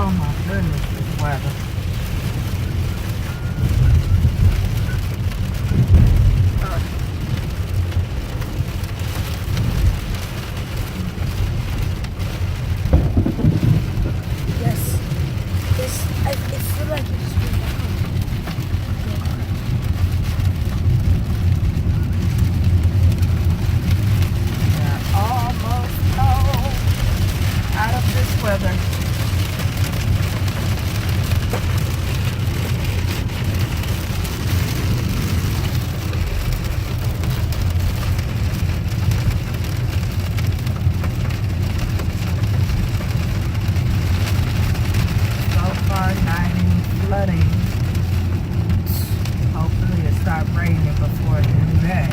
Oh my goodness, this weather. Yes. I feel like it's been Yeah, almost cold out of this weather. So far, not any flooding. Hopefully it stop raining before the new day.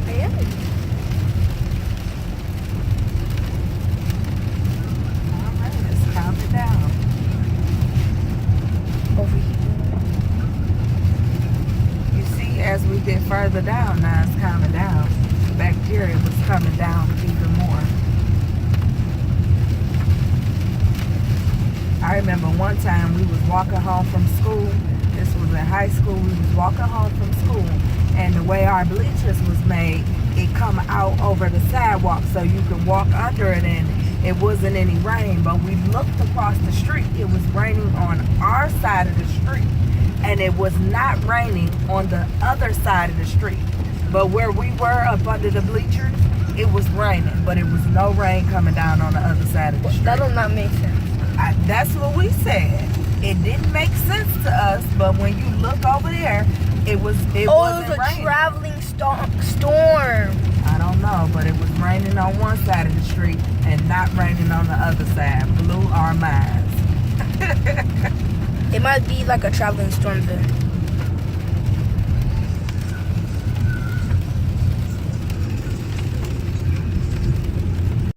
I am. Alright, let's calm it down. Over here. You see, as we get further down, now it's calming down. Back here, it was coming down even more. I remember one time we was walking home from school. This was in high school. We was walking home from school, and the way our bleachers was made, it come out over the sidewalk so you could walk under it, and it wasn't any rain. But we looked across the street. It was raining on our side of the street, and it was not raining on the other side of the street. But where we were up under the bleachers, it was raining, but it was no rain coming down on the other side of the street. That does not make sense. That's what we said. It didn't make sense to us, but when you look over there, it wasn't It was a raining. traveling storm. I don't know, but it was raining on one side of the street and not raining on the other side. Blew our minds. It might be like a traveling storm then.